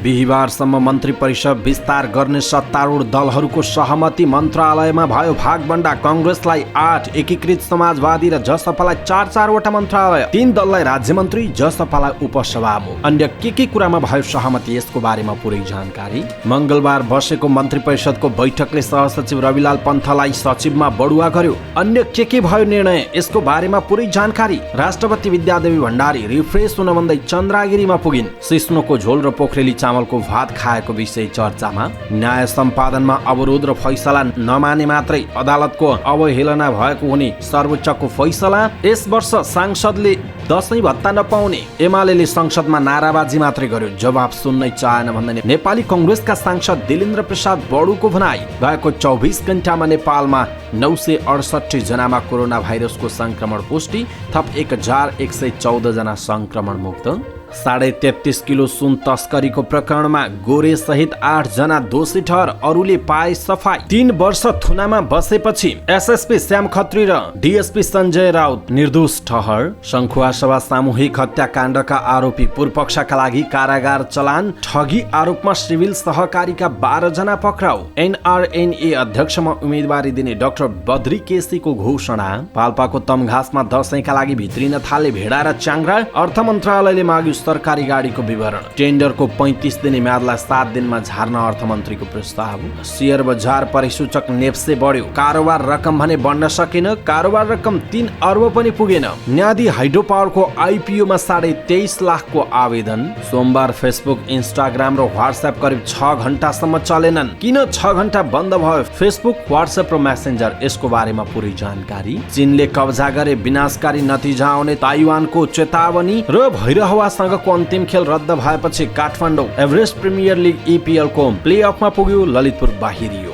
बिहिबारसम्म मन्त्री परिषद विस्तार गर्ने सत्तारूढ दलहरूको सहमति। मन्त्रालयमा भयो भागबण्डा। कांग्रेसलाई 8, एकीकृत समाजवादी र जसपालाई 4-4वटा मन्त्रालय, 3 दललाई राज्यमन्त्री, जसपालाई उपसभामुख। अन्य के कुरामा भयो सहमति, यसको बारेमा पुरै जानकारी। मंगलबार बसेको मन्त्री परिषदको बैठकले सहसचिव रविलाल पन्थलाई सचिवमा बढुवा गर्यो। अन्य के भयो निर्णय, यसको बारेमा पुरै जानकारी। राष्ट्रपति विद्यादेवी भण्डारी रिफ्रेस हुन भन्दै चन्द्रागिरीमा पुगिन्। सिस्नोको झोल र पोखरेली चामलको भात खाएको विषय चर्चामा। न्याय सम्पादनमा अवरोध र फैसला नमाने मात्रै अदालतको अवहेलना भएको हुने सर्वोच्चको फैसला। यस वर्ष सांसदले दशैं भत्ता नपाउने। एमालेले संसदमा नाराबाजी मात्रै गर्यो, जवाब सुन्नै चाहेन भन्दै नेपाली कांग्रेसका सांसद दिलेन्द्र प्रसाद बडुको भनाई। गएको 24 घण्टामा नेपालमा 968 जनामा कोरोना भाइरसको संक्रमण पुष्टि, थप 1114 जना संक्रमण मुक्त। 33.5 किलो सुन तस्करीको प्रकरणमा गोरे सहित 8 जना दोषी ठहर, अरूले पाए सफाई। 3 वर्ष थुनामा बसेपछि एसएसपी श्याम खत्री र डीएसपी सञ्जय राउत निर्दोष ठहर। सङ्खुवासभा सामूहिक हत्याकाण्डका आरोपी पूर्वपक्षका लागि कारागार चलान। ठगी आरोपमा सिभिल सहकारीका 12 जना पक्राउ। एनआरएनए अध्यक्षमा उम्मेदवारी दिने डाक्टर बद्री केसीको घोषणा। पाल्पाको तमघासमा दशैंका लागि भित्रिन थाले भेडा र च्याङ्ग्रा। अर्थ मन्त्रालयले माग्यो सरकारी गाडीको विवरण। टेन्डरको 35 दिने म्यादलाई 7 दिनमा झार्न अर्थमन्त्रीको प्रस्ताव। शेयर बजार परिसूचक नेप्से बढ्यो, कारोबार रकम भने बढ्न सकेन। कारोबार रकम 3 अर्ब पनि पुगेन। न्यादी हाइड्रो पावरको आइपिओमा 23.5 लाखको आवेदन। सोमबार फेसबुक, इन्स्टाग्राम र व्हाट्सएप करिब 6 घण्टासम्म चलेनन्। किन 6 घण्टा बन्द भयो फेसबुक, व्हाट्सएप र मेसेन्जर, यसको बारेमा पुरै जानकारी। चीनले कब्जा गरे विनाशकारी नतिजा आउने ताइवानको चेतावनी। र भैरहवासँग को अन्तिम खेल रद्द भएपछि Kathmandu Everest premier league EPL को प्लेअफमा पुग्यो, ललितपुर बाहिरियो।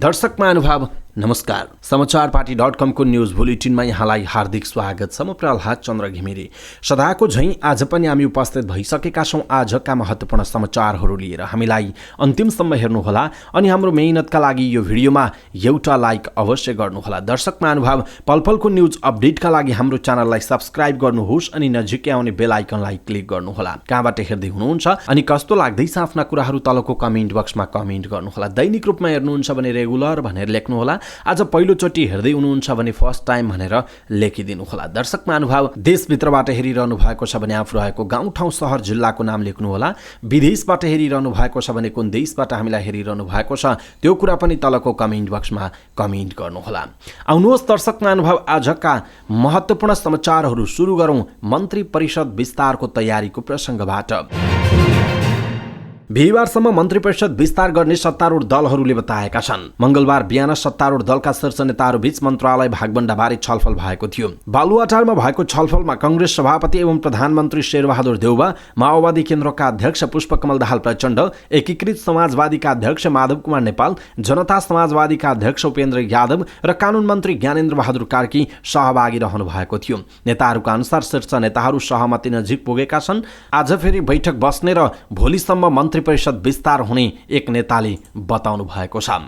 दर्शक महानुभाव नमस्कार। समाचारपाटी.com को न्यूज बुलेटिनमा यहाँलाई हार्दिक स्वागत छ। म प्रहलाद चन्द्र घिमिरे। सदाको झैं आज पनि हामी उपस्थित भइसकेका छौं आजका महत्त्वपूर्ण समाचारहरू लिएर। हामीलाई अन्तिमसम्म हेर्नुहोला अनि हाम्रो मेहनतका लागि यो भिडियोमा एउटा लाइक अवश्य गर्नुहोला। दर्शक महानुभाव, पलपलको न्यूज अपडेटका लागि हाम्रो च्यानललाई सब्स्क्राइब गर्नुहोस् अनि नजिकै आउने बेल आइकनलाई क्लिक गर्नुहोला। कहाँबाट हेर्दै हुनुहुन्छ अनि कस्तो लाग्दैछ आफ्ना कुराहरू तलको कमेन्ट बक्समा कमेन्ट गर्नुहोला। दैनिक रूपमा हेर्नुहुन्छ भने रेगुलर भनेर लेख्नुहोला। आज पहिलोचोटि हेर्दै हुनुहुन्छ भने फर्स्ट टाइम भनेर लेखिदिनु होला। दर्शक महानुभाव, देशभित्रबाट हेरिरहनु भएको छ भने आफू रहेको गाउँ ठाउँ सहर जिल्लाको नाम लेख्नुहोला। विदेशबाट हेरिरहनु भएको छ भने कुन देशबाट हामीलाई हेरिरहनु भएको छ त्यो कुरा पनि तलको कमेन्ट बक्समा कमेन्ट गर्नुहोला। आउनुहोस् दर्शक महानुभाव, आजका महत्त्वपूर्ण समाचारहरू सुरु गरौँ मन्त्री परिषद विस्तारको तयारीको प्रसङ्गबाट। बिहिबारसम्म मन्त्री परिषद विस्तार गर्ने सत्तारूढ दलहरूले बताएका छन्। मंगलबार बिहान सत्तारूढ दलका शीर्ष नेताहरूबीच मन्त्रालय भागबण्डाबारे छलफल भएको थियो। बालुवाटारमा भएको छलफलमा कांग्रेस सभापति एवं प्रधानमन्त्री शेरबहादुर देउवा, माओवादी केन्द्रका अध्यक्ष पुष्पकमल दाहाल प्रचण्ड, एकीकृत समाजवादीका अध्यक्ष माधव कुमार नेपाल, जनता समाजवादीका अध्यक्ष उपेन्द्र यादव र कानून मन्त्री ज्ञानेन्द्र बहादुर कार्की सहभागी रहनु भएको थियो। नेताहरूका अनुसार शीर्ष नेताहरू सहमति नजिक पुगेका छन्। आज फेरि बैठक बस्ने र भोलिसम्म मन्त्री परिषद विस्तार हुने एक नेताले बताउनु भएको छ।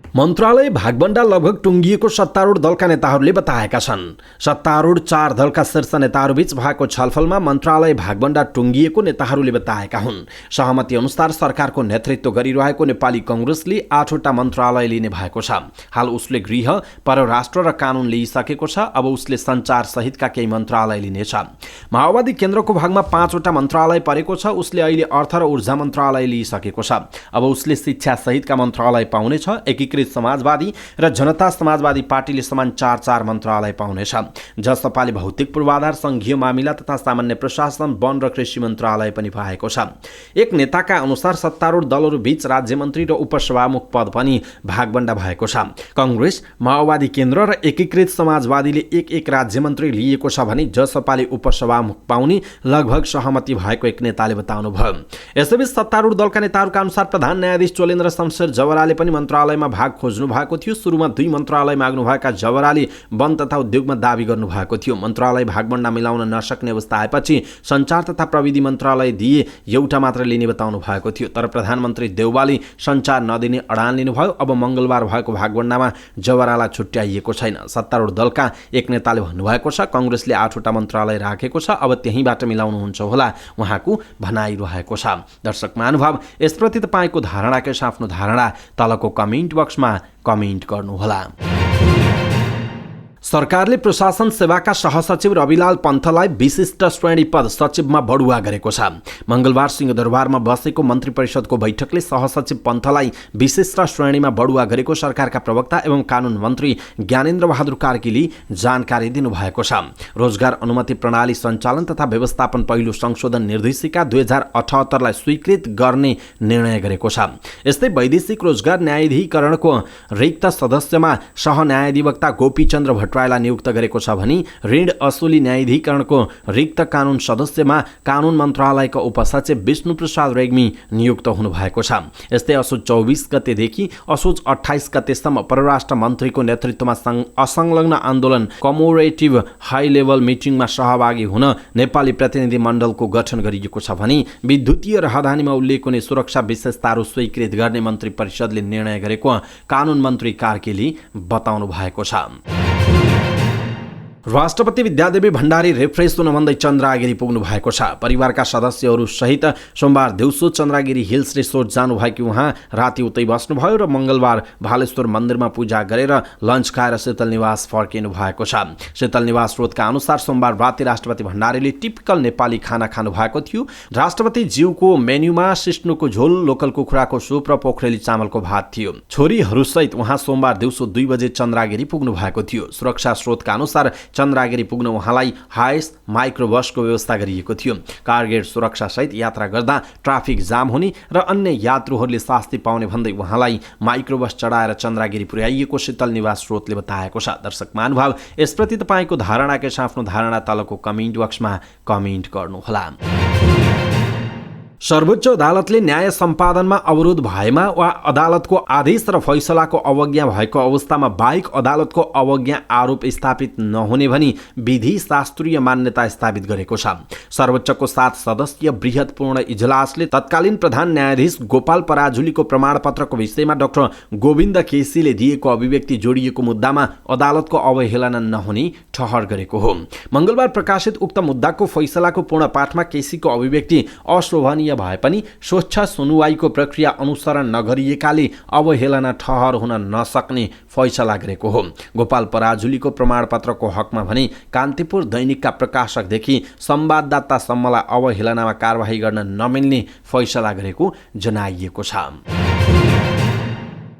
मन्त्रालय भागबण्डा लगभग टुङ्गिएको सत्तारूढ दलका नेताहरूले बताएका छन्। सत्तारूढ 4 दलका शीर्ष नेताहरूबीच भएको छलफलमा मन्त्रालय भागबण्डा टुङ्गिएको नेताहरूले बताएका हुन्। सहमति अनुसार सरकारको नेतृत्व गरिरहेको नेपाली कांग्रेसले 8वटा मन्त्रालय लिने भएको छ। हाल उसले गृह, परराष्ट्र र कानून लिइसकेको छ। अब उसले सञ्चार सहितका केही मन्त्रालय लिनेछ। माओवादी केन्द्रको भागमा 5वटा मन्त्रालय परेको छ। उसले अहिले अर्थ र ऊर्जा मन्त्रालय लिइसकेको छ। अब उसले शिक्षा सहितका मन्त्रालय पाउनेछ। एकीकृत समाजवादी र जनता समाजवादी पार्टीले समान 4-4 मन्त्रालय पाउनेछ। जसपाले भौतिक पूर्वाधार, संघीय मामिला तथा सामान्य प्रशासन, वन र कृषि मन्त्रालय पनि पाएको छ। एक नेताका अनुसार सत्तारूढ दलहरू बीच राज्यमन्त्री र उपसभामुख पद पनि भागबण्डा भएको छ। कांग्रेस, माओवादी केन्द्र र एकीकृत समाजवादीले एक राज्यमन्त्री लिएको छ भने जसपाले उपसभामुख पाउने लगभग सहमति भएको एक नेताले बताउनुभयो। यसैबीच सत्तारूढ दलका नेताहरूका अनुसार प्रधान न्यायाधीश चोलेन्द्र शमशेर जवराले पनि मन्त्रालयमा भाग खोज्नु भएको थियो। सुरुमा 2 मन्त्रालय माग्नुभएका जवराले वन तथा उद्योगमा दाबी गर्नुभएको थियो। मन्त्रालय भागबण्डा मिलाउन नसक्ने अवस्था आएपछि सञ्चार तथा प्रविधि मन्त्रालय दिए एउटा मात्र लिने बताउनु भएको थियो। तर प्रधानमन्त्री देउवाले सञ्चार नदिने अडान लिनुभयो। अब मङ्गलबार भएको भागबण्डामा जवरालाई छुट्याइएको छैन। सत्तारूढ दलका एक नेताले भन्नुभएको छ, कांग्रेसले 8वटा मन्त्रालय राखेको छ, अब त्यहीँबाट मिलाउनुहुन्छ होला, उहाँको भनाइरहेको छ। दर्शक महानुभाव, यसप्रति तपाईँको धारणा के आफ्नो धारणा तलको कमेन्ट बक्समा कमेन्ट गर्नुहोला। सरकारले प्रशासन सेवाका सहसचिव रविलाल पन्थलाई विशिष्ट श्रेणी पद सचिवमा बढुवा गरेको छ। मङ्गलबार सिंहदरबारमा बसेको मन्त्री परिषदको बैठकले सहसचिव पन्थलाई विशिष्ट श्रेणीमा बढुवा गरेको सरकारका प्रवक्ता एवं कानुन मन्त्री ज्ञानेन्द्र बहादुर कार्कीले जानकारी दिनुभएको छ। रोजगार अनुमति प्रणाली सञ्चालन तथा व्यवस्थापन पहिलो संशोधन निर्देशिका 2078लाई स्वीकृत गर्ने निर्णय गरेको छ। यस्तै वैदेशिक रोजगार न्यायाधिकरणको रिक्त सदस्यमा सहन्यायाधिवक्ता गोपीचन्द्र भट्टराईलाई नियुक्त गरेको छ भने ऋण असुली न्यायाधिकरणको रिक्त कानुन सदस्यमा कानुन मन्त्रालयका उपसचिव विष्णुप्रसाद रेग्मी नियुक्त हुनुभएको छ। यस्तै असोज 24 गतेदेखि असोज 28 गतेसम्म परराष्ट्र मन्त्रीको नेतृत्वमा असंलग्न आन्दोलन कमोरेटिभ हाई लेभल मिटिङमा सहभागी हुन नेपाली प्रतिनिधि मण्डलको गठन गरिएको छ भने विद्युतीय राहदानीमा उल्लेख हुने सुरक्षा विशेषताहरू स्वीकृत गर्ने मन्त्री परिषदले निर्णय गरेको कानुन मन्त्री कार्कीले बताउनु भएको छ। राष्ट्रपति विद्यादेवी भण्डारी रिफ्रेस हुनभन्दै चन्द्रागिरी पुग्नु भएको छ। परिवारका सदस्यहरू सहित सोमबार दिउँसो चन्द्रागिरी हिल्स रिसोर्ट जानुभएकी उहाँ राति उतै बस्नुभयो र मङ्गलबार भालेश्वर मन्दिरमा पूजा गरेर लन्च खाएर शीतल निवास फर्किनु भएको छ। शीतल निवास स्रोतका अनुसार सोमबार राति राष्ट्रपति भण्डारीले टिपिकल नेपाली खाना खानु भएको थियो। राष्ट्रपति ज्यूको मेन्युमा सिस्नुको झोल, लोकल कुखुराको सुप र पोखरेली चामलको भात थियो। छोरीहरूसहित उहाँ सोमबार दिउँसो 2 बजे चन्द्रागिरी पुग्नु भएको थियो। सुरक्षा स्रोतका अनुसार चन्द्रागिरी पुग्न उहाँलाई हाइस माइक्रोबसको व्यवस्था गरिएको थियो। कारगेट सुरक्षासहित यात्रा गर्दा ट्राफिक जाम हुने र अन्य यात्रुहरूले शास्ति पाउने भन्दै उहाँलाई माइक्रोबस चढाएर चन्द्रागिरी पुर्याइएको शीतल निवास स्रोतले बताएको छ। दर्शक महानुभाव, यसप्रति तपाईँको धारणा के छ आफ्नो धारणा तलको कमेन्ट बक्समा कमेन्ट गर्नुहोला। सर्वोच्च अदालतले न्याय सम्पादनमा अवरोध भएमा वा अदालतको आदेश र फैसलाको अवज्ञा भएको अवस्थामा बाहेक अदालतको अवज्ञा आरोप स्थापित नहुने भनी विधि शास्त्रीय मान्यता स्थापित गरेको छ। सर्वोच्चको 7 सदस्यीय बृहत पूर्ण इजलासले तत्कालीन प्रधान न्यायाधीश गोपाल पराजुलीको प्रमाणपत्रको विषयमा डाक्टर गोविन्द केसीले दिएको अभिव्यक्ति जोडिएको मुद्दामा अदालतको अवहेलना नहुने ठहर गरेको हो। मङ्गलबार प्रकाशित उक्त मुद्दाको फैसलाको पूर्ण पाठमा केसीको अभिव्यक्ति अशोभनीय भए पनि स्वच्छ सुनुवाईको प्रक्रिया अनुसरण नगरिएकाले अवहेलना ठहर हुन नसक्ने फैसला गरेको हो। गोपाल पराजुलीको प्रमाणपत्रको हकमा भने कान्तिपुर दैनिकका प्रकाशकदेखि संवाददातासम्मलाई अवहेलनामा कारबाही गर्न नमिल्ने फैसला गरेको जनाइएको छ।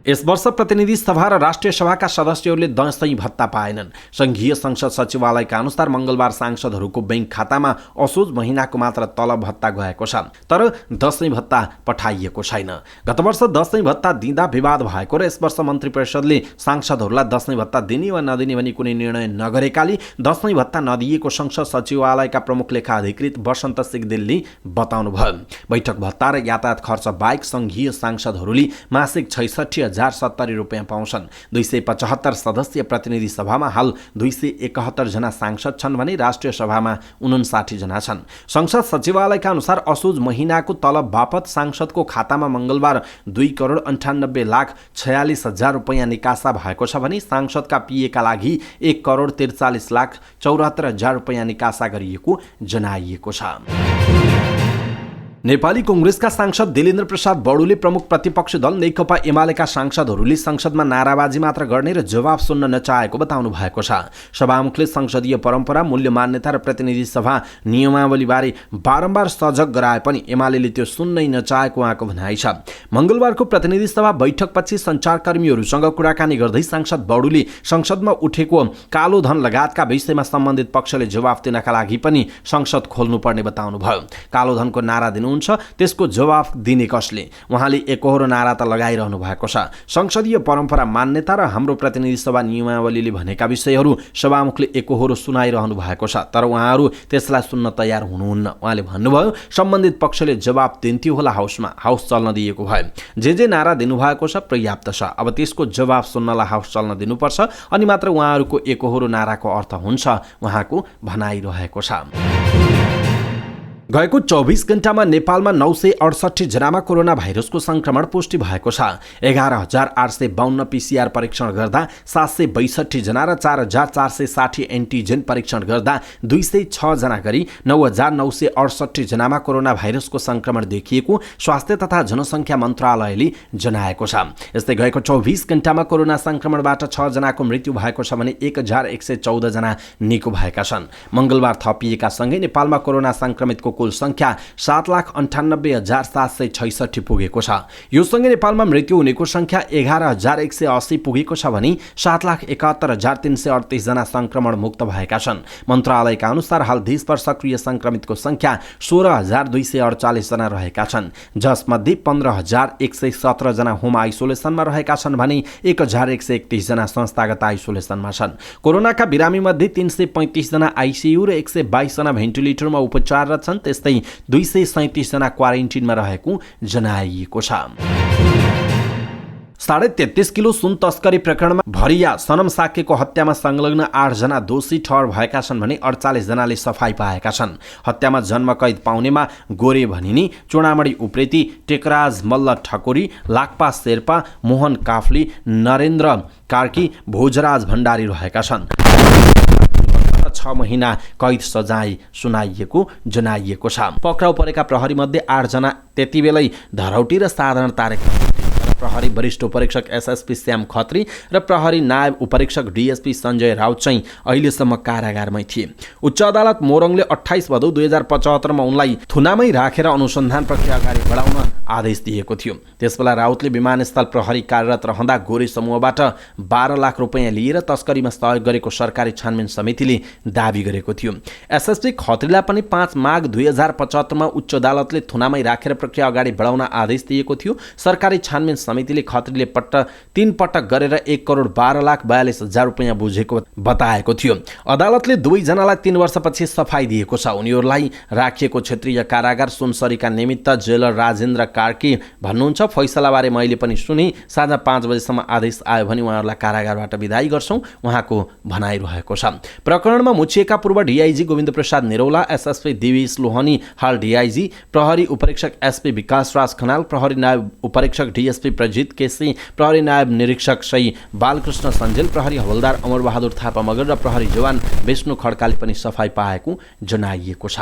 यस वर्ष प्रतिनिधि सभा र राष्ट्रिय सभाका सदस्यहरूले दशैं भत्ता पाएनन्। संघीय संसद सचिवालयका अनुसार मङ्गलबार सांसदहरूको बैंक खातामा असोज महिनाको मात्र तलब भत्ता गएको छ, तर दशैं भत्ता पठाइएको छैन। गत वर्ष दशैं भत्ता दिँदा विवाद भएको र यस वर्ष मन्त्री परिषदले सांसदहरूलाई दशैं भत्ता दिने वा नदिने भनी कुनै निर्णय नगरेकाले दशैं भत्ता नदिएको संसद सचिवालयका प्रमुख लेखा अधिकृत वसन्त सिगदेलले बताउनुभयो। बैठक भत्ता र यातायात खर्च बाहेक संघीय सांसदहरूले मासिक 66,070 रुपियाँ पाउँछन्। 275 सदस्यीय प्रतिनिधि सभामा हाल 271 जना सांसद छन् भने राष्ट्रिय सभामा 59 जना छन्। संसद सचिवालयका अनुसार असोज महिनाको तलब बापत सांसदको खातामा मङ्गलबार 2,98,46,000 रुपियाँ निकासा भएको छ भने सांसदका पिएका लागि 1,43,74,000 रुपियाँ निकासा गरिएको जनाइएको छ। नेपाली कांग्रेसका सांसद दिलेन्द्र प्रसाद बडुले प्रमुख प्रतिपक्षी दल नेकपा एमालेका सांसदहरूले संसदमा नाराबाजी मात्र गर्ने र जवाब सुन्न नचाहेको बताउनु भएको छ। सभामुखले संसदीय परम्परा, मूल्य मान्यता र प्रतिनिधि सभा नियमावलीबारे बारम्बार सजग गराए पनि एमालेले त्यो सुन्नै नचाहेको उहाँको भनाइ छ। मङ्गलबारको प्रतिनिधि सभा बैठकपछि सञ्चारकर्मीहरूसँग कुराकानी गर्दै सांसद बडुले संसदमा उठेको कालो धन लगायतका विषयमा सम्बन्धित पक्षले जवाफ दिनका लागि पनि संसद खोल्नुपर्ने बताउनुभयो। कालो धनको नारा दिनु भन्नुहुन्छ त्यसको जवाफ दिने कसले? उहाँले एकोहोरो नारा त लगाइरहनु भएको छ। संसदीय परम्परा मान्यता र हाम्रो प्रतिनिधि सभा नियमावलीले भनेका विषयहरू सभामुखले एकोहोरो सुनाइरहनु भएको छ, तर उहाँहरू त्यसलाई सुन्न तयार हुनुहुन्न। उहाँले भन्नुभयो सम्बन्धित पक्षले जवाफ दिन्थ्यो होला हाउसमा, हाउस चल्न दिएको भए। जे नारा दिनुभएको छ पर्याप्त छ, अब त्यसको जवाफ सुन्नलाई हाउस चल्न दिनुपर्छ, अनि मात्र उहाँहरूको एकोहोरो नाराको अर्थ हुन्छ, उहाँको भनाइरहेको छ। गएको 24 घण्टामा नेपालमा 968 जनामा कोरोना भाइरसको संक्रमण पुष्टि भएको छ। 11,852 पीसीआर परीक्षण गर्दा 762 जना र 4,460 एन्टिजेन परीक्षण गर्दा 206 जना गरी 9,968 जनामा कोरोना भाइरसको संक्रमण देखिएको स्वास्थ्य तथा जनसङ्ख्या मन्त्रालयले जनाएको छ। यस्तै गएको 24 घण्टामा कोरोना संक्रमणबाट 6 जनाको मृत्यु भएको छ भने 1,114 जना निको भएका छन्। मंगलबार थपिएका सँगै नेपालमा कोरोना संक्रमितको कुल संख्या 7,98,766 पुगेको छ। यो सँगै नेपालमा मृत्यु हुनेको संख्या 11,180 पुगेको छ भने 7,71,338 जना संक्रमण मुक्त भएका छन्। मन्त्रालयका अनुसार हाल देशभर सक्रिय संक्रमितको संख्या 16,248 जना रहेका छन्, जसमध्ये 15,117 जना होम आइसोलेसनमा रहेका छन् भने 1,131 जना संस्थागत आइसोलेसनमा छन्। कोरोनाका बिरामी मध्ये 335 जना आइसियु र 122 जना भेन्टिलेटरमा उपचाररत छन्। त्यस्तै 237 जना क्वारेन्टिनमा रहेको जनाइएको छ। 33.5 किलो सुन तस्करी प्रकरणमा भरिया सनम साकेको हत्यामा संलग्न 8 जना दोषी ठहर भएका छन् भने 48 जनाले सफाई पाएका छन्। हत्यामा जन्म कैद पाउनेमा गोरे भनिनी, चुडामणी उप्रेती, टेकराज मल्ल ठकुरी, लाक्पा शेर्पा, मोहन काफ्ली, नरेन्द्र कार्की, भोजराज भण्डारी रहेका छन्। 6 महिना कैद सजाय सुनाइएको जनाइएको छ। पक्राउ परेका प्रहरी मध्ये 8 जना त्यतिबेलै धरौटी र साधारण तारेक प्रहरी वरिष्ठ उपरीक्षक एसएसपी श्याम खत्री र प्रहरी नायब उपरीक्षक डीएसपी सञ्जय राउत चाहिँ अहिलेसम्म कारागारमै थिए। उच्च अदालत मोरङले 28 भदौ 2075 मा उनलाई थुनामै राखेर अनुसन्धान प्रक्रिया अगाडि बढाउन आदेश दिएको थियो। त्यसबेला राउतले विमानस्थल प्रहरी कार्यरत रहँदा गोरे समूहबाट 12 लाख रुपैयाँ लिएर तस्करीमा सहयोग गरेको सरकारी छानबिन समितिले दाबी गरेको थियो। एसएसपी खत्रीलाई पनि 5 माघ 2075 मा उच्च अदालतले थुनामै राखेर प्रक्रिया अगाडि बढाउन आदेश दिएको थियो। सरकारी छानबिन समितिले खत्रीले 3 पटक गरेर 1,12,42,000 रुपैयाँ बुझेको बताएको थियो। अदालतले दुवैजनालाई 3 वर्षपछि सफाई दिएको छ। उनीहरूलाई राखिएको क्षेत्रीय कारागार सुनसरीका निमित्त जेलर राजेन्द्र कार्की भन्नुहुन्छ, फैसलाबारे मैले पनि सुने, साँझ 5 बजेसम्म आदेश आयो भने उहाँहरूलाई कारागारबाट विदाई गर्छौं, उहाँको भनाइरहेको छ। प्रकरणमा मुछिएका पूर्व डीआईजी गोविन्द प्रसाद निरौला, एसएसपी दिवेश लोहनी हाल डीआईजी, प्रहरी उपरीक्षक एसपी विकास राज खनाल, प्रहरी नायब उपरीक्षक डीएसपी प्रजित केसी, प्रहरी नायब निरीक्षक सही बालकृष्ण सञ्जेल, प्रहरी हवलदार अमरबहादुर थापा मगर र प्रहरी जवान विष्णु खड्काले पनि सफाई पाएको जनाइएको छ।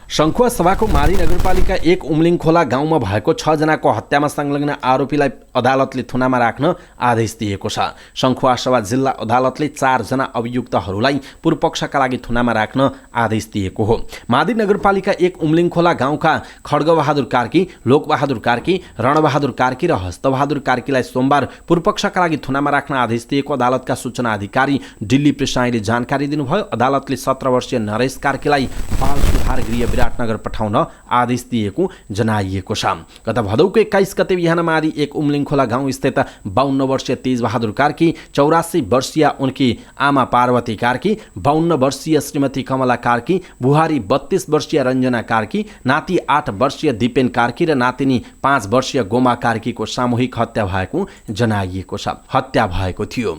शङ्खुवा सभाको मादी नगरपालिका 1 उम्लिङ खोला गाउँमा भएको 6 जनाको हत्यामा संलग्न आरोपीलाई अदालतले थुनामा राख्न आदेश दिएको छ। शङ्खुवा सभा जिल्ला अदालतले 4 जना अभियुक्तहरूलाई पूर्वपक्षका लागि थुनामा राख्न आदेश दिएको हो। मादी नगरपालिका 1 उम्लिङ खोला गाउँका खड्गबहादुर कार्की, लोकबहादुर कार्की, रणबहादुर कार्की र हस्तबहादुर कार्कीलाई सोमबार पूर्वपक्षका लागि थुनामा राख्न आदेश दिएको अदालतका सूचना अधिकारी दिल्ली प्रसाईले जानकारी दिनुभयो। अदालतले 17 वर्षीय नरेश कार्कीलाई बाल सुधार गृह विराटनगर पठाउन आदेश दिएको जनाइएको छ। गत भदौको 21 गते बिहान मादी 1 उम्लिङ खोला गाउँ स्थित 52 वर्षीय तेजबहादुर कार्की, 84 वर्षीय उनकी आमा पार्वती कार्की, 52 वर्षीय श्रीमती कमला कार्की, बुहारी 32 वर्षीय रञ्जना कार्की, नाति 8 वर्षीय दिपेन कार्की र नातिनी 5 वर्षीय गोमा कार्कीको सामूहिक हत्या भएको जनाइएको छ। हत्या भएको थियो।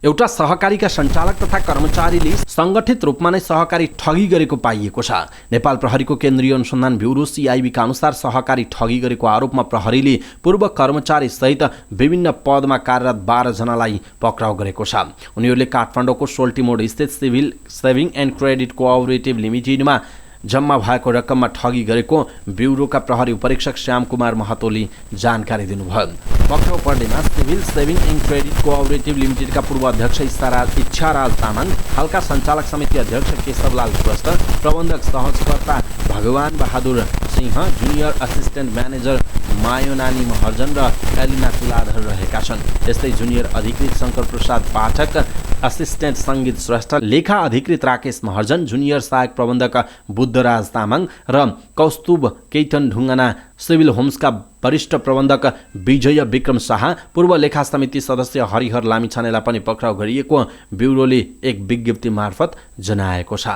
एउटा सहकारीका सञ्चालक तथा कर्मचारीले संगठित रूपमा नै सहकारी ठगी गरेको पाइएको छ। नेपाल प्रहरीको केन्द्रीय अनुसन्धान ब्युरो सीआईबीका अनुसार सहकारी ठगी गरेको आरोपमा प्रहरीले पूर्व कर्मचारी सहित विभिन्न पदमा कार्यरत 12 जनालाई पक्राउ गरेको छ। उनीहरूले काठमाडौँको सोल्टिमोड स्थित civil saving and credit cooperative लिमिटेडमा जम्मा भएको रकममा ठगी गरेको ब्युरोका प्रहरी उपरीक्षक श्याम कुमार महतोले जानकारी दिनुभयो। पक्राउ पर्नेमा civil saving and credit cooperative लिमिटेडका पूर्व अध्यक्ष इच्छाराज तामाङ, हालका सञ्चालक समिति अध्यक्ष केशवलाल श्रेष्ठ, प्रबन्धक सहजकर्ता Bhagwan Bahadur Singh, junior assistant manager Mayonani Maharjan र एलिना तुलाधर रहेका छन्। त्यस्तै जुनियर अधिकृत शङ्कर प्रसाद पाठक, असिस्टेन्ट सङ्गीत श्रेष्ठ, लेखा अधिकृत राकेश महर्जन, जुनियर सहायक प्रबन्धक बुद्धराज तामाङ र कौस्तुभ केइटन ढुङ्गाना, सिभिल होम्सका वरिष्ठ प्रबन्धक विजय विक्रम शाह, पूर्व लेखा समिति सदस्य हरिहर लामिछानेलाई पनि पक्राउ गरिएको ब्युरोले एक विज्ञप्ति मार्फत जनाएको छ।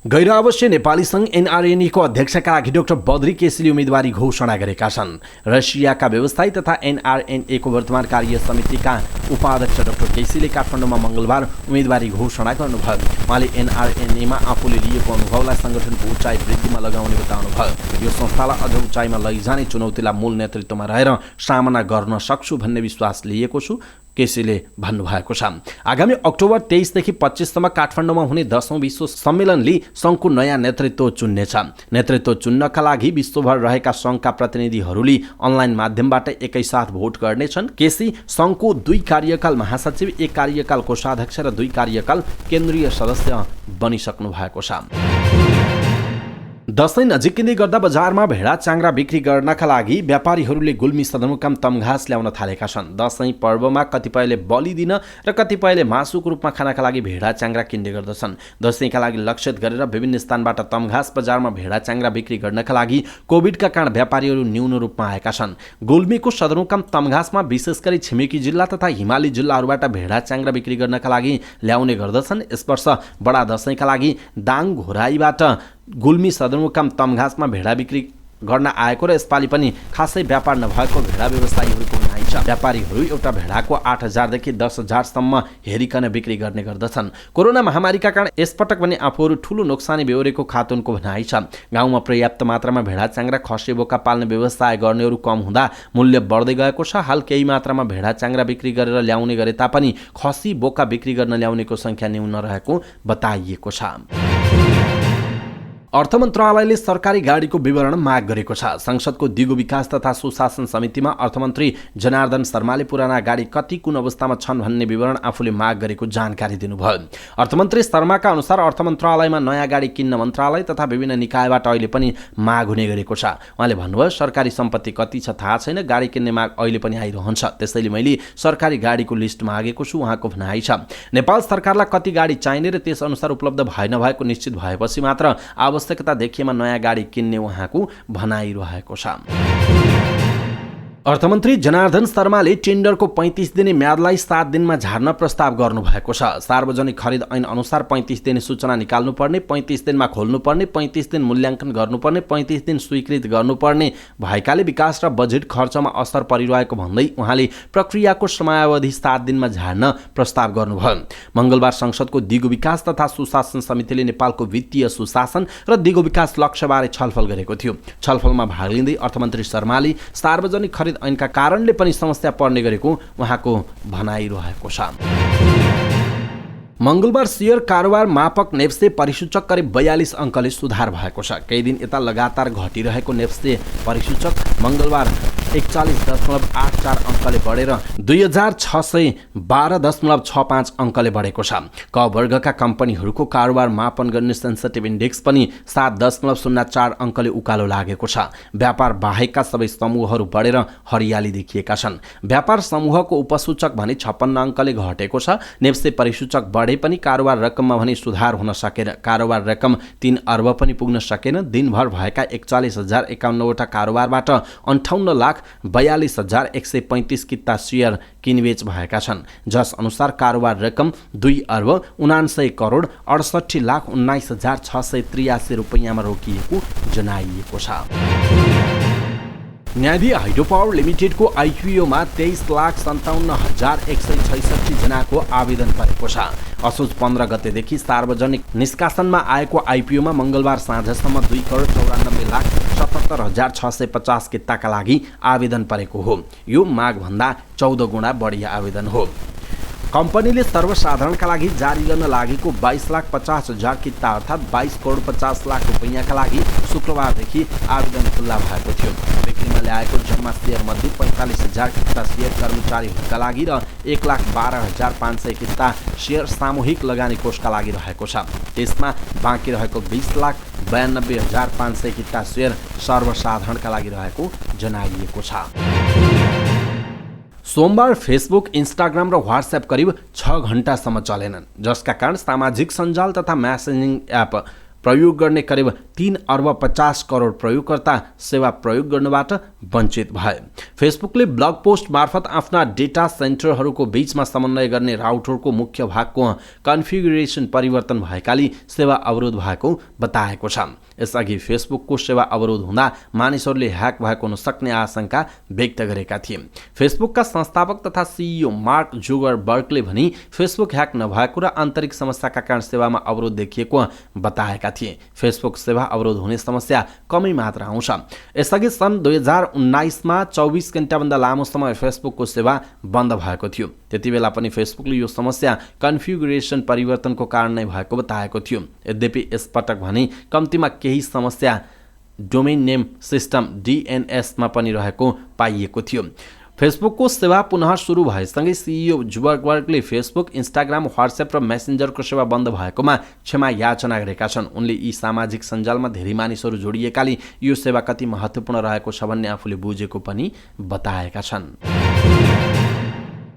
गैर अवश्य नेपाली सङ्घ एनआरएनएको अध्यक्षका लागि डाक्टर बद्री केसीले उम्मेदवारी घोषणा गरेका छन्। रसियाका व्यवसायी तथा एनआरएनएको वर्तमान कार्य समितिका उपाध्यक्ष डाक्टर केसीले काठमाडौँमा मङ्गलबार उम्मेदवारी घोषणा गर्नुभयो। उहाँले एनआरएनएमा आफूले लिएको अनुभवलाई सङ्गठनको उचाइ वृद्धिमा लगाउने बताउनुभयो। यो संस्थालाई अझ उचाइमा लैजाने चुनौतीलाई मूल नेतृत्वमा रहेर सामना गर्न सक्छु भन्ने विश्वास लिएको छु, केसीले भन्नुभएको छ। आगामी अक्टोबर 23 देखि 25 सम्म काठमाडौँमा हुने 10औं विश्व सम्मेलनले सङ्घको नयाँ नेतृत्व चुन्नेछ। नेतृत्व चुन्नका लागि विश्वभर रहेका सङ्घका प्रतिनिधिहरूले अनलाइन माध्यमबाट एकैसाथ भोट गर्नेछन्। केसी सङ्घको 2 कार्यकाल महासचिव, 1 कार्यकाल कोषाध्यक्ष र 2 कार्यकाल केन्द्रीय सदस्य बनिसक्नु भएको छ। दशैं नजिकिँदै गर्दा बजारमा भेडा च्याङ्ग्रा बिक्री गर्नका लागि व्यापारीहरूले गुल्मी सदरमुकाम तमघास ल्याउन थालेका छन्। दशैं पर्वमा कतिपयले बलि दिन र कतिपयले मासुको रूपमा खानका लागि भेडा च्याङ्ग्रा किन्ने गर्दछन्। दशैंका लागि लक्षित गरेर विभिन्न स्थानबाट तमघास बजारमा भेडा च्याङ्ग्रा बिक्री गर्नका लागि कोभिडका कारण व्यापारीहरू न्यून रूपमा आएका छन्। गुल्मीको सदरमुकाम तमघासमा विशेष गरी छिमेकी जिल्ला तथा हिमाली जिल्लाहरूबाट भेडा च्याङ्ग्रा बिक्री गर्नका लागि ल्याउने गर्दछन्। यस वर्ष बडा दशैंका लागि दाङ घोराईबाट गुल्मी सदरमुकाम तमघासमा भेडा बिक्री गर्न आएको र यसपालि पनि खासै व्यापार नभएको भेडा व्यवसायीहरूको भनाइ छ। व्यापारीहरू एउटा भेडाको 8,000 देखि 10,000 सम्म हेरिकन बिक्री गर्ने गर्दछन्। कोरोना महामारीका कारण यसपटक पनि आफूहरू ठूलो नोक्सानी बेहोरेको खातुनको भनाइ छ। गाउँमा पर्याप्त मात्रामा भेडा च्याङ्ग्रा खसी बोका पाल्ने व्यवसाय गर्नेहरू कम हुँदा मूल्य बढ्दै गएको छ। हाल केही मात्रामा भेडा च्याङ्ग्रा बिक्री गरेर ल्याउने गरे तापनि खसी बोका बिक्री गर्न ल्याउनेको संख्या न्यून रहेको बताइएको छ। अर्थ मन्त्रालयले सरकारी गाडीको विवरण माग गरेको छ। संसदको दिगो विकास तथा सुशासन समितिमा अर्थमन्त्री जनार्दन शर्माले पुराना गाडी कति कुन अवस्थामा छन् भन्ने विवरण आफूले माग गरेको जानकारी दिनुभयो। अर्थमन्त्री शर्माका अनुसार अर्थ मन्त्रालयमा नयाँ गाडी किन्न मन्त्रालय तथा विभिन्न निकायबाट अहिले पनि माग हुने गरेको छ। उहाँले भन्नुभयो, सरकारी सम्पत्ति कति छ थाहा छैन, गाडी किन्ने माग अहिले पनि आइरहन्छ, त्यसैले मैले सरकारी गाडीको लिस्ट मागेको छु, उहाँको भनाइ छ। नेपाल सरकारलाई कति गाडी चाहिने र त्यसअनुसार उपलब्ध भए नभएको निश्चित भएपछि मात्र आवश्यकता देखिएमा नयाँ गाडी किन्ने उहाँको भनाइरहेको छ। अर्थमन्त्री जनार्दन शर्माले टेन्डरको 35 दिने म्यादलाई 7 दिनमा झार्न प्रस्ताव गर्नुभएको छ। सार्वजनिक खरिद ऐन अनुसार 35 दिने सूचना निकाल्नुपर्ने, 35 दिनमा खोल्नुपर्ने, 35 दिन मूल्याङ्कन गर्नुपर्ने, 35 दिन स्वीकृत गर्नुपर्ने भएकाले विकास र बजेट खर्चमा असर परिरहेको भन्दै उहाँले प्रक्रियाको समयावधि 7 दिनमा झार्न प्रस्ताव गर्नुभयो। मङ्गलबार संसदको दिगो विकास तथा सुशासन समितिले नेपालको वित्तीय सुशासन र दिगो विकास लक्ष्यबारे छलफल गरेको थियो। छलफलमा भाग लिँदै अर्थमन्त्री शर्माले सार्वजनिक खरिद ऐनका कारणले पनि समस्या पर्ने गरेको उहाँको भनाइरहेको छ। मङ्गलबार शेयर कारोबार मापक नेप्से परिसूचक करिब 42 अङ्कले सुधार भएको छ। केही दिन यता लगातार घटिरहेको नेप्से परिसूचक मङ्गलबार 41.84 अङ्कले बढेर 2612.65 अङ्कले बढेको छ। क वर्गका कम्पनीहरूको कारोबार मापन गर्ने सेन्सिटिभ इन्डेक्स पनि 7.04 अङ्कले उकालो लागेको छ। व्यापार बाहेकका सबै समूहहरू बढेर हरियाली देखिएका छन्। व्यापार समूहको उपसूचक भने 56 अङ्कले घटेको छ। नेप्से परिसूचक बढे पनि कारोबार रकममा भने सुधार हुन सकेन। कारोबार रकम 3 अर्ब पनि पुग्न सकेन। दिनभर भएका 41,051 वटा कारोबारबाट 58,42,135 किता शेयर किनबेच भएका छन्, जस अनुसार कारोबार रकम 2 अर्ब 79 करोड 68,19,683 रुपैयाँमा रोकिएको जनाइएको छ। न्यायदी हाइड्रो पावर लिमिटेडको आइपिओमा 23,57,166 जनाको आवेदन परेको छ। असोज 15 गतेदेखि सार्वजनिक निष्कासनमा आएको आइपिओमा मङ्गलबार साँझसम्म 2,94,77,650 किताका लागि आवेदन परेको हो। यो मागभन्दा 14 गुणा बढी आवेदन हो। कम्पनीले सर्वसाधारणका लागि जारी गर्न लागेको 22,50,000 किता अर्थात् 22,50,00,000 रुपैयाँका लागि शुक्रबारदेखि आवेदन खुल्ला भएको थियो। बिक्रीमा ल्याएको जम्मा सेयर मध्ये 45,000 किता सेयर कर्मचारीहरूका लागि र 1,12,500 किता सेयर सामूहिक लगानी कोषका लागि रहेको छ। त्यसमा बाँकी रहेको 20,92,500 किता सेयर सर्वसाधारणका लागि रहेको जनाइएको छ। सोमबार फेसबुक, इन्स्टाग्राम र व्हाट्सएप करिब 6 घण्टासम्म चलेनन्, जसका कारण सामाजिक सञ्जाल तथा म्यासेजिङ एप प्रयोग गर्ने करिब 3 अर्ब 50 करोड प्रयोगकर्ता सेवा प्रयोग गर्नबाट वञ्चित भए। फेसबुकले ब्लग पोस्ट मार्फत आफ्ना डेटा सेन्टरहरूको बीचमा समन्वय गर्ने राउटरको मुख्य भागको कन्फिगरेसन परिवर्तन भएकाले सेवा अवरोध भएको बताएको छ। यसअघि फेसबुकको सेवा अवरोध हुँदा मानिसहरूले ह्याक भएको हुन सक्ने आशंका व्यक्त गरेका थिए। फेसबुकका संस्थापक तथा सिइओ मार्क जुकरबर्गले भने फेसबुक ह्याक नभएको र आन्तरिक समस्याका कारण सेवामा अवरोध देखिएको बताएका थिए। फेसबुक सेवा अवरोध हुने समस्या कमै मात्र आउँछ। यसअघि सन् 2019मा 24 घण्टाभन्दा लामो समय फेसबुकको सेवा बन्द भएको थियो। त्यति बेला पनि फेसबुकले यो समस्या कन्फिगरेसन परिवर्तनको कारण नै भएको बताएको थियो। यद्यपि यसपटक भने कम्तीमा केही समस्या डोमेन नेम सिस्टम DNSमा पनि रहेको पाइएको थियो। फेसबुकको सेवा पुनः सुरु भएसँगै सिइओ जुकरबर्गले फेसबुक, इन्स्टाग्राम, व्हाट्सएप र मेसेन्जरको सेवा बन्द भएकोमा क्षमा याचना गरेका छन्। उनले यी सामाजिक सञ्जालमा धेरै मानिसहरू जोडिएकाले यो सेवा कति महत्त्वपूर्ण रहेको छ भन्ने आफूले बुझेको पनि बताएका छन्।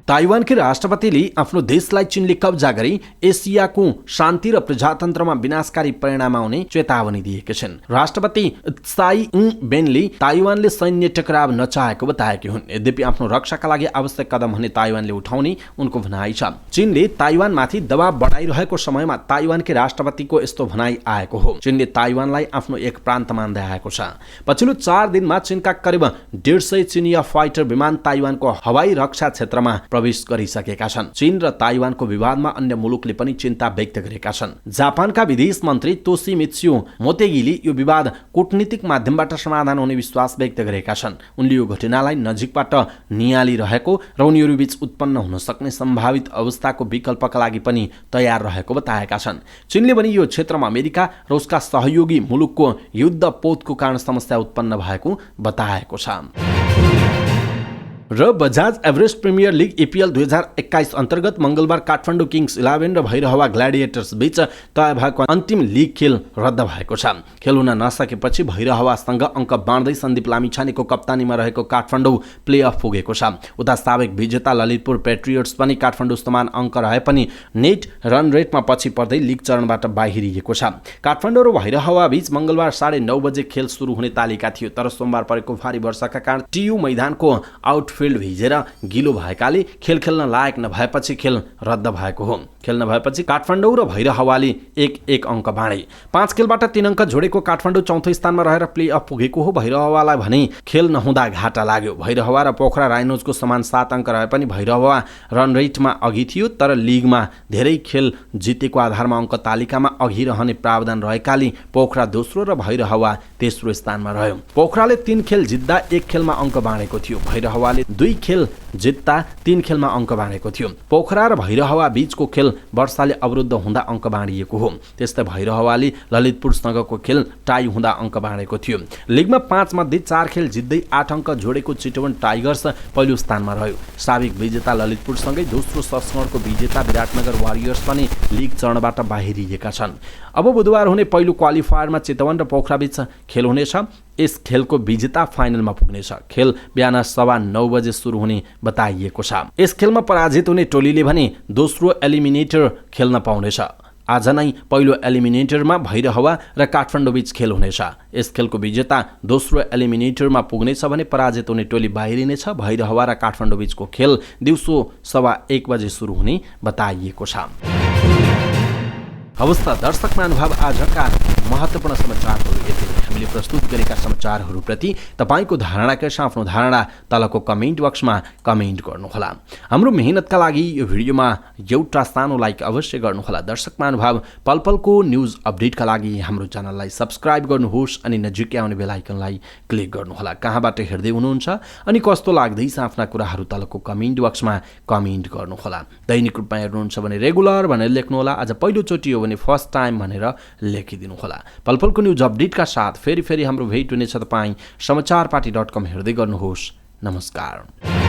ताइवानकी राष्ट्रपतिले आफ्नो देशलाई चीनले कब्जा गरी एसियाको शान्ति र प्रजातन्त्रमा विनाशकारी परिणाम आउने चेतावनी दिएका छन्। राष्ट्रपति त्साई इङ-वेनले ताइवानले सैन्य टकराव नचाहेको बताएकी हुन्। यद्यपि आफ्नो रक्षाका लागि आवश्यक कदम भने ताइवानले उठाउने उनको भनाइ छ। चीनले ताइवानमाथि दबाव बढाइरहेको समयमा ताइवानकी राष्ट्रपतिको यस्तो भनाइ आएको हो। चीनले ताइवानलाई आफ्नो एक प्रान्त मान्दै आएको छ। पछिल्लो 4 दिनमा चीनका करिब 150 चिनिया फाइटर विमान ताइवानको हवाई रक्षा क्षेत्रमा प्रवेश गरिसकेका छन्। चीन र ताइवानको विवादमा अन्य मुलुकले पनि चिन्ता व्यक्त गरेका छन्। जापानका विदेश मन्त्री तोशिमित्सु मोतेगीले यो विवाद कूटनीतिक माध्यमबाट समाधान हुने विश्वास व्यक्त गरेका छन्। उनले यो घटनालाई नजिकबाट नियालिरहेको र उनीहरूबीच उत्पन्न हुन सक्ने सम्भावित अवस्थाको विकल्पका लागि पनि तयार रहेको बताएका छन्। चीनले पनि यो क्षेत्रमा अमेरिका र उसका सहयोगी मुलुकको युद्ध पोतको कारण समस्या उत्पन्न भएको बताएको छ। र Bajaj Everest premier league EPL 2021 अन्तर्गत मंगलबार काठमाडौँ किङ्स 11 र भैरहवा ग्ल्याडिएटर्स बीच तय भएको अन्तिम लिग खेल रद्द भएको छ। खेल हुन नसकेपछि भैरहवासँग अङ्क बाँड्दै सन्दीप लामिछानेको कप्तानीमा रहेको काठमाडौँ प्लेअफ पुगेको छ। उता साबिक विजेता ललितपुर पेट्रियट्स पनि काठमाडौँ समान अङ्क रहे पनि नेट रन रेटमा पछि पर्दै लिग चरणबाट बाहिरिएको छ। काठमाडौँ र भैरहवा बीच मंगलबार 9:30 बजे खेल सुरु हुने तालिका थियो, तर सोमबार परेको भारी वर्षाका कारण टियु मैदानको आउटफिल्ड भिजेर गिलो भएकाले खेल खेल्न लायक नभएपछि खेल रद्द भएको हो। खेल नभएपछि काठमाडौँ र भैरहवाले 1-1 अङ्क बाँडे। 5 खेलबाट 3 अङ्क जोडेको काठमाडौँ चौथो स्थानमा रहेर प्लेअफ पुगेको हो। भैरहवालाई भने खेल नहुँदा घाटा लाग्यो। भैरहवा र पोखरा राइनोजको समान 7 अङ्क रहे पनि भैरहवा रन रेटमा अघि थियो, तर लिगमा धेरै खेल जितेको आधारमा अङ्क तालिकामा अघि रहने प्रावधान रहेकाले पोखरा दोस्रो र भैरहवा तेस्रो स्थानमा रह्यो। पोखराले 3 खेल जित्दा 1 खेलमा अङ्क बाँडेको थियो। भैरहवाले 2 खेल जित्दा 3 खेलमा अङ्क बाँडेको थियो। पोखरा र भैरहवा बीचको खेल वर्षाले अवरुद्ध हुँदा अङ्क बाँडिएको हो। त्यस्तै भैरहवाले ललितपुरसँगको खेल टाई हुँदा अङ्क बाँडेको थियो। लिगमा 5 मध्ये 4 खेल जित्दै 8 अङ्क जोडेको चितवन टाइगर्स पहिलो स्थानमा रह्यो। साबिक विजेता ललितपुरसँगै दोस्रो संस्करणको विजेता विराटनगर वारियर्स पनि लिग चरणबाट बाहिरिएका छन्। अब बुधबार हुने पहिलो क्वालिफायरमा चितवन र पोखरा बीच खेल हुनेछ। यस खेलको विजेता फाइनलमा पुग्नेछ। खेल बिहान 9:15 बजे सुरु हुने बताइएको छ। यस खेलमा पराजित हुने टोलीले भने दोस्रो एलिमिनेटर खेल्न पाउनेछ। आज नै पहिलो एलिमिनेटरमा भैरहवा र काठमाडौँ बीच खेल हुनेछ। यस खेलको विजेता दोस्रो एलिमिनेटरमा पुग्नेछ भने पराजित हुने टोली बाहिरिनेछ। भैरहवा र काठमाडौँ बीचको खेल दिउँसो 1:15 बजे सुरु हुने बताइएको छ। हवस् त दर्शक महानुभाव, आजका महत्त्वपूर्ण समाचारहरू यति नै। हामीले प्रस्तुत गरेका समाचारहरूप्रति तपाईँको धारणा के छ आफ्नो धारणा तलको कमेन्ट बक्समा कमेन्ट गर्नुहोला। हाम्रो मेहनतका लागि यो भिडियोमा एउटा सानो लाइक अवश्य गर्नुहोला। दर्शक महानुभाव, पलपलको न्युज अपडेटका लागि हाम्रो च्यानललाई सब्स्क्राइब गर्नुहोस् अनि नजिकै आउने बेल आइकनलाई क्लिक गर्नुहोला। कहाँबाट हेर्दै हुनुहुन्छ अनि कस्तो लाग्दैछ आफ्ना कुराहरू तलको कमेन्ट बक्समा कमेन्ट गर्नुहोला। दैनिक रूपमा हेर्नुहुन्छ भने रेगुलर भनेर लेख्नुहोला। आज पहिलोचोटि हो भने फर्स्ट टाइम भनेर लेखिदिनुहोला। पलपलको न्युज अपडेटका साथ फेरि हाम्रो भेट हुनेछ। तपाईँ समाचारपाटी.com हेर्दै गर्नुहोस्। नमस्कार।